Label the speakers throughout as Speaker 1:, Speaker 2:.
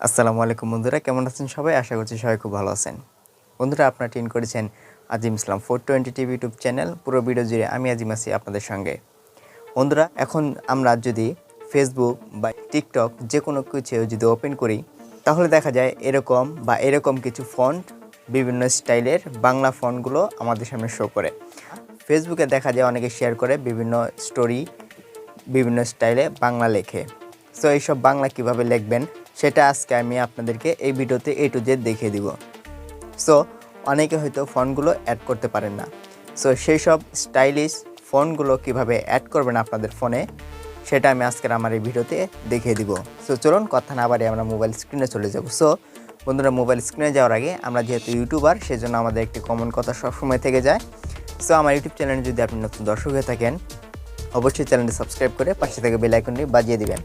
Speaker 1: আসসালামু আলাইকুম বন্ধুরা, কেমন আছেন সবাই? আশা করছি সবাই খুব ভালো আছেন। বন্ধুরা, আপনারা টিউন করেছেন আজিম ইসলাম 420 টিভি ইউটিউব চ্যানেল। পুরো ভিডিও জুড়ে আমি আজিম আছি আপনাদের সঙ্গে। বন্ধুরা, এখন আমরা যদি ফেসবুক বা টিকটক যে কোনো কিছু যদি ওপেন করি, তাহলে দেখা যায় এরকম কিছু ফন্ট, বিভিন্ন স্টাইলের বাংলা ফন্টগুলো আমাদের সামনে শো করে। ফেসবুকে দেখা যায় অনেকে শেয়ার করে বিভিন্ন স্টোরি, বিভিন্ন স্টাইলে বাংলা লেখে। সো এইসব বাংলা কিভাবে লিখবেন সেটা আজকে আমি আপনাদেরকে এই ভিডিওতে A to Z দেখিয়ে দিব। সো অনেকে হয়তো ফন্টগুলো অ্যাড করতে পারেন না। সো সেই সব স্টাইলিশ ফন্টগুলো কিভাবে অ্যাড করবেন আপনাদের ফোনে, সেটা আমি আজকের আমার এই ভিডিওতে দেখিয়ে দিব। সো চলুন কথা না বাড়িয়ে আমরা মোবাইল স্ক্রিনে চলে যাব। সো বন্ধুরা, মোবাইল স্ক্রিনে যাওয়ার আগে আমরা যেহেতু ইউটিউবার, সেজন্য আমাদের একটি কমন কথা সবসময় থেকে যায়। সো আমার ইউটিউব চ্যানেলে যদি আপনি নতুন দর্শক হয়ে থাকেন, অবশ্যই চ্যানেলটি সাবস্ক্রাইব করে পাশে থেকে বেল আইকনটি বাজিয়ে দিবেন,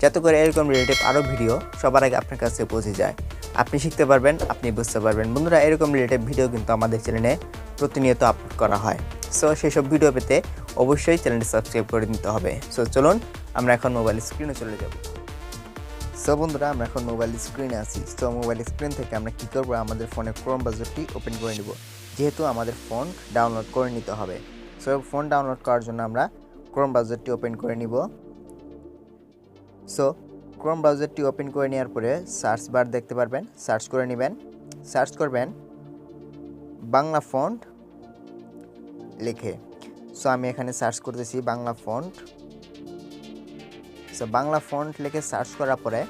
Speaker 1: যাতে করে এরকম রিলেটিভ আরও ভিডিও সবার আগে আপনার কাছে পৌঁছে যায়। আপনি শিখতে পারবেন, আপনি বুঝতে পারবেন। বন্ধুরা, এরকম রিলেটিভ ভিডিও কিন্তু আমাদের চ্যানেলে প্রতিনিয়ত আপলোড করা হয়। সো সেসব ভিডিও পেতে অবশ্যই চ্যানেলটি সাবস্ক্রাইব করে নিতে হবে। সো চলুন আমরা এখন মোবাইল স্ক্রিনে চলে যাব। সো বন্ধুরা, আমরা এখন মোবাইল স্ক্রিনে আছি। সো মোবাইল স্ক্রিন থেকে আমরা কী করবো, আমাদের ফোনে ক্রোম ব্রাউজারটি ওপেন করে নেব, যেহেতু আমাদের ফোন ডাউনলোড করে নিতে হবে। সো ফোন ডাউনলোড করার জন্য আমরা ক্রোম ব্রাউজারটি ওপেন করে নিব। সো ক্রোম ব্রাউজারটি ওপেন করে নেওয়ার পরে সার্চ বার দেখতে পারবেন, সার্চ করে নেবেন। সার্চ করবেন বাংলা ফন্ট লিখে। সো আমি এখানে সার্চ করতেছি Bangla font. So Bangla font লিখে সার্চ করার পরে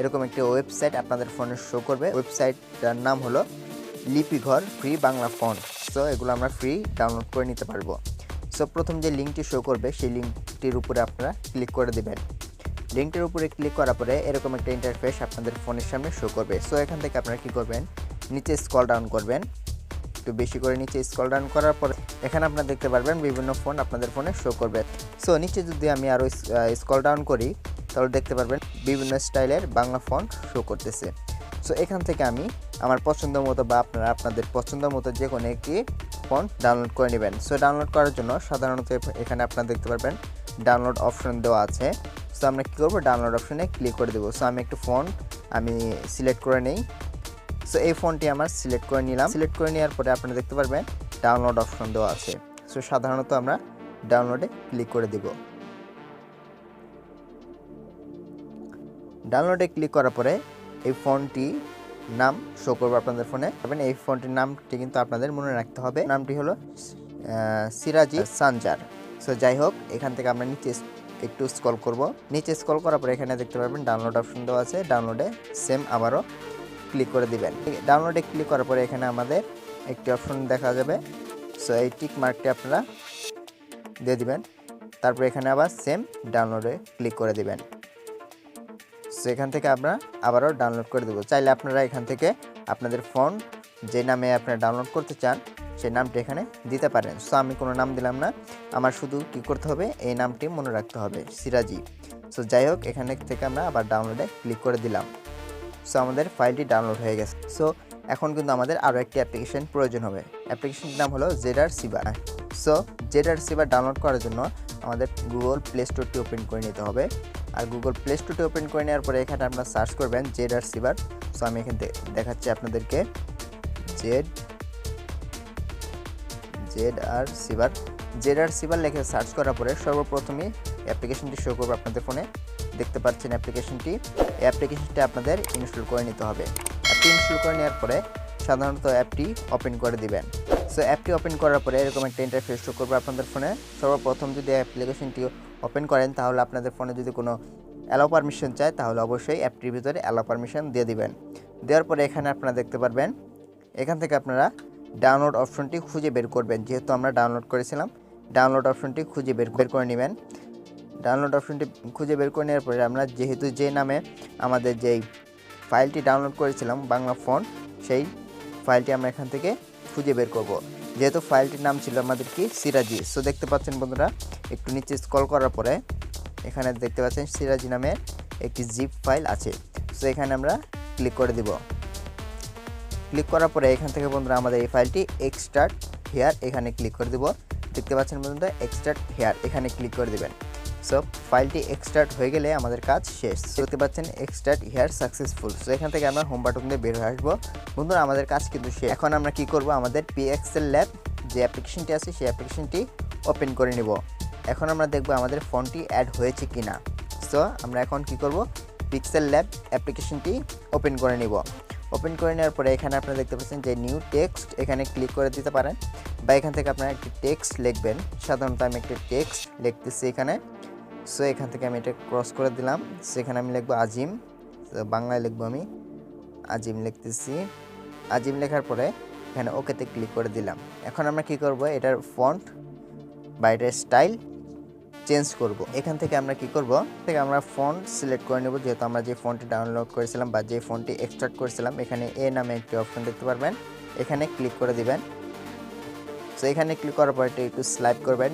Speaker 1: এরকম একটি ওয়েবসাইট আপনাদের ফোনে শো করবে। ওয়েবসাইটটার নাম হলো Lipighor free Bangla font. So এগুলো আমরা ফ্রি ডাউনলোড করে নিতে পারবো। সো প্রথম যে লিঙ্কটি শো করবে, সেই লিঙ্কটির উপরে আপনারা ক্লিক করে দেবেন। লিঙ্কটির উপরে ক্লিক করার পরে এরকম একটা ইন্টারফেস আপনাদের ফোনের সামনে শো করবে। সো এখান থেকে আপনারা কী করবেন, নিচে স্ক্রল ডাউন করবেন, একটু বেশি করে নিচে স্ক্রল ডাউন করার পরে এখানে আপনারা দেখতে পারবেন বিভিন্ন ফোন আপনাদের ফোনে শো করবে। সো নিচে যদি আমি আরও স্ক্রল ডাউন করি, তাহলে দেখতে পারবেন বিভিন্ন স্টাইলের বাংলা ফন্ট শো করতেছে। সো এখান থেকে আমি আমার পছন্দ মতো বা আপনারা আপনাদের পছন্দ মতো যে কোনো একটি ফন্ট ডাউনলোড করে নেবেন। সো ডাউনলোড করার জন্য সাধারণত এখানে আপনারা দেখতে পারবেন ডাউনলোড অপশন দেওয়া আছে। সো আমরা কী করবো, ডাউনলোড অপশনে ক্লিক করে দেবো। সো আমি একটু ফন্ট সিলেক্ট করে নিই। সো এই ফন্টটি আমার সিলেক্ট করে নিলাম। সিলেক্ট করে নেওয়ার পরে আপনারা দেখতে পারবেন ডাউনলোড অপশন দেওয়া আছে। সো সাধারণত আমরা ডাউনলোডে ক্লিক করে দেব। ডাউনলোডে ক্লিক করার পরে এই ফন্টটি নাম শো করবে আপনাদের ফোনে। এই ফন্টটির নামটি কিন্তু আপনাদের মনে রাখতে হবে। নামটি হলো সিরাজি সানজার। সো যাই হোক, এখান থেকে আমরা নিচে একটু স্ক্রল করব। নিচে স্ক্রল করার পরে এখানে দেখতে পারবেন ডাউনলোড অপশন দেওয়া আছে। ডাউনলোডে সেম আবারও ক্লিক করে দিবেন। ডাউনলোডে ক্লিক করার পরে এখানে আমাদের একটি অপশন দেখা যাবে। সো এই টিক মার্কটি আপনারা দিয়ে দিবেন। তারপরে এখানে আবার সেম ডাউনলোডে ক্লিক করে দিবেন। সো এখান থেকে আমরা আবারও ডাউনলোড করে দেবো। চাইলে আপনারা এখান থেকে আপনাদের ফোন যে নামে আপনারা ডাউনলোড করতে চান সেই নামটি এখানে দিতে পারেন। সো আমি কোনো নাম দিলাম না, আমার শুধু কী করতে হবে, এই নামটি মনে রাখতে হবে, সিরাজি। সো যাই হোক, এখানে থেকে আমরা আবার ডাউনলোডে ক্লিক করে দিলাম। সো আমাদের ফাইলটি ডাউনলোড হয়ে গেছে। সো এখন কিন্তু আমাদের আরও একটি অ্যাপ্লিকেশন প্রয়োজন হবে। অ্যাপ্লিকেশনটির নাম হলো ZR Siba। So ZR Siba download করার জন্য আমাদের গুগল প্লে স্টোরটি ওপেন করে নিতে হবে। আর গুগল প্লে স্টোরটি ওপেন করে নেওয়ার পরে এখানে আপনারা সার্চ করবেন ZR Siba। সো আমি এখানে দেখাচ্ছি আপনাদেরকে ZR Siba লিখে সার্চ করার পরে সর্বপ্রথমে অ্যাপ্লিকেশনটি শো করবে আপনাদের ফোনে। দেখতে পাচ্ছেন অ্যাপ্লিকেশনটি। এই অ্যাপ্লিকেশনটি আপনাদের ইনস্টল করে নিতে হবে। অ্যাপটি ইনস্টল করে নেওয়ার পরে সাধারণত অ্যাপটি ওপেন করে দিবেন। সো অ্যাপটি ওপেন করার পরে এরকম একটা ইন্টারফেস শো করবে আপনাদের ফোনে। সর্বপ্রথম যদি অ্যাপ্লিকেশনটি ওপেন করেন, তাহলে আপনাদের ফোনে যদি কোনো অ্যালাউ পারমিশন চায়, তাহলে অবশ্যই অ্যাপটির ভিতরে অ্যালাউ পারমিশন দিয়ে দিবেন। দেওয়ার পরে এখানে আপনারা দেখতে পারবেন, এখান থেকে আপনারা ডাউনলোড অপশনটি খুঁজে বের করবেন। যেহেতু আমরা ডাউনলোড করেছিলাম, ডাউনলোড অপশনটি খুঁজে বের করে নেবেন। ডাউনলোড অপশনটি খুঁজে বের করে নেওয়ার পরে আমরা যেহেতু যে নামে আমাদের যেই ফাইলটি ডাউনলোড করেছিলাম বাংলা ফন্ট, সেই ফাইলটি আমরা এখান থেকে খুঁজে বের করব। যেহেতু ফাইলটির নাম ছিল আমাদের কি, সিরাজি। সো দেখতে পাচ্ছেন বন্ধুরা, একটু নিচে স্ক্রল করার পরে এখানে দেখতে পাচ্ছেন সিরাজি নামে একটি জিপ ফাইল আছে। সো এখানে আমরা ক্লিক করে দিব। ক্লিক করার পরে এখান থেকে বন্ধুরা আমাদের এই ফাইলটি এক্সট্রাক্ট হেয়ার এখানে ক্লিক করে দেব। দেখতে পাচ্ছেন বন্ধুরা, এক্সট্রাক্ট হেয়ার এখানে ক্লিক করে দেবেন। সো ফাইলটি এক্সট্রাক্ট হয়ে গেলে আমাদের কাজ শেষ। দেখতে পাচ্ছেন এক্সট্রাক্ট হিয়ার সাকসেসফুল। সো এখান থেকে আমরা হোম বাটন দিয়ে বের হয়ে আসবো। বন্ধুরা আমাদের কাজ কিন্তু শেষ। এখন আমরা কি করব, আমাদের পিএক্সএল ল্যাব যে অ্যাপ্লিকেশনটি আছে সেই অ্যাপ্লিকেশনটি ওপেন করে নিব। এখন আমরা দেখব আমাদের ফন্টটি অ্যাড হয়েছে কিনা। সো আমরা এখন কি করব, পিক্সেল ল্যাব অ্যাপ্লিকেশনটি ওপেন করে নিব। ওপেন করে নেওয়ার পরে এখানে আপনারা দেখতে পাচ্ছেন যে নিউ টেক্সট, এখানে ক্লিক করে দিতে পারেন বা এখান থেকে আপনারা একটি টেক্সট লিখবেন। সাধারণত আমি একটি টেক্সট লিখতেছি এখানে। সো এখান থেকে আমি এটা ক্রস করে দিলাম। সেখানে আমি লিখবো আজিম, বাংলায় লিখবো আমি আজিম লিখতেছি। আজিম লেখার পরে এখানে ওকেতে ক্লিক করে দিলাম। এখন আমরা কি করব, এটার ফন্ট বা এটার স্টাইল চেঞ্জ করব। এখান থেকে আমরা কি করব, আমরা ফন্ট সিলেক্ট করে নেব। যেহেতু আমরা যে ফন্টটি ডাউনলোড করেছিলাম বা যে ফন্টটি এক্সট্রাক্ট করেছিলাম, এখানে এ নামে একটি অপশন দেখতে পারবেন, এখানে ক্লিক করে দিবেন। সো এখানে ক্লিক করার পরে একটু স্লাইড করবেন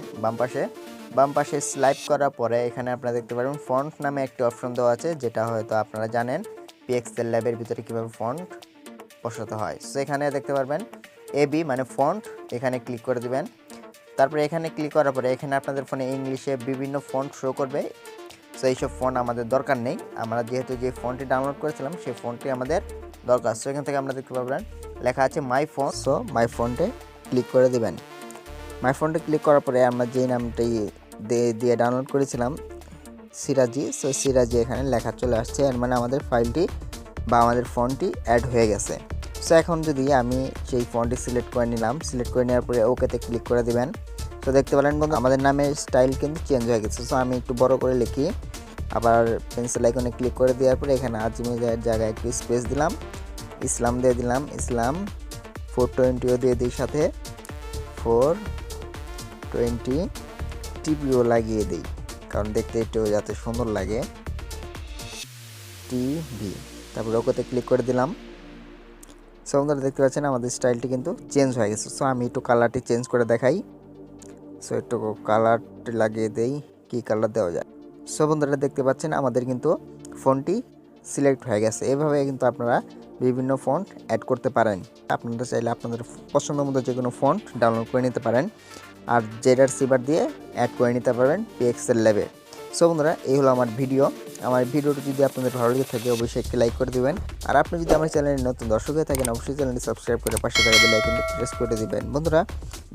Speaker 1: বাম পাশে স্লাইড করার পরে এখানে আপনারা দেখতে পারবেন ফন্ট নামে একটি অপশন দেওয়া আছে, যেটা হয়তো আপনারা জানেন পিএক্সএল ল্যাবের ভিতরে কীভাবে ফন্ট বসাতে হয়। সো এখানে দেখতে পারবেন এবি মানে ফন্ট, এখানে ক্লিক করে দিবেন। তারপরে এখানে ক্লিক করার পরে এখানে আপনাদের ফোনে ইংলিশে বিভিন্ন ফন্ট শো করবে। সো এইসব ফন্ট আমাদের দরকার নেই, আমরা যেহেতু যে ফন্টটি ডাউনলোড করেছিলাম সেই ফন্টটি আমাদের দরকার। সো এখান থেকে আমরা দেখতে পারবেন লেখা আছে মাই ফন্ট। সো মাই ফন্টে ক্লিক করে দিবেন। মাই ফন্টে ক্লিক করার পরে আমরা যেই নামটি দিয়ে ডাউনলোড করেছিলাম সিরাজি, সো সিরাজি এখানে লেখা চলে আসছে। এর মানে আমাদের ফাইলটি বা আমাদের ফন্টটি অ্যাড হয়ে গেছে। সো এখন যদি আমি সেই ফন্টটি সিলেক্ট করে নিলাম, সিলেক্ট করে নেওয়ার পরে ওকেতে ক্লিক করে দিবেন। তো দেখতে পেলেন বন্ধু আমাদের নামের স্টাইল কিন্তু চেঞ্জ হয়ে গেছে। সো আমি একটু বড় করে লিখি, আবার পেন্সিল আইকনে ক্লিক করে দেওয়ার পরে এখানে আজিমের জায়গায় একটু স্পেস দিলাম, ইসলাম দিয়ে দিলাম, ইসলাম 420ও দিয়ে দিই, সাথে 420 টিপিও লাগিয়ে দিই, কারণ দেখতে একটু যাতে সুন্দর লাগে, টিভি। তারপরে ওকেতে ক্লিক করে দিলাম। সো বন্ধুরা দেখতে পাচ্ছেন আমাদের স্টাইলটি কিন্তু চেঞ্জ হয়ে গেছে। সো আমি একটু কালারটি চেঞ্জ করে দেখাই। সো একটু কালারটি লাগিয়ে দেই, কি কালার দেওয়া যায়। সো বন্ধুরা দেখতে পাচ্ছেন আমাদের কিন্তু ফন্টটি সিলেক্ট হয়ে গেছে। এভাবে কিন্তু আপনারা বিভিন্ন ফন্ট অ্যাড করতে পারেন। আপনারা চাইলে আপনাদের পছন্দ মতো যে কোনো ফন্ট ডাউনলোড করে নিতে পারেন আর জেডার সিবার দিয়ে অ্যাড করে নিতে পারবেন পিএক্সএল ল্যাবে। সো বন্ধুরা এই হলো আমার ভিডিও। আমার ভিডিওটি যদি আপনাদের ভালো লেগে থাকে অবশ্যই একটি লাইক করে দিবেন। আর আপনি যদি আমার চ্যানেলে নতুন দর্শক হয়ে থাকেন অবশ্যই চ্যানেলটি সাবস্ক্রাইব করে পাশে থাকা বেল আইকনটি প্রেস করে দিবেন। বন্ধুরা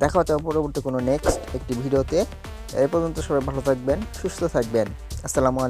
Speaker 1: দেখা হচ্ছে পরবর্তী কোনো নেক্সট একটি ভিডিওতে। এর পর্যন্ত সবাই ভালো থাকবেন, সুস্থ থাকবেন। আসসালামু আলাইকুম।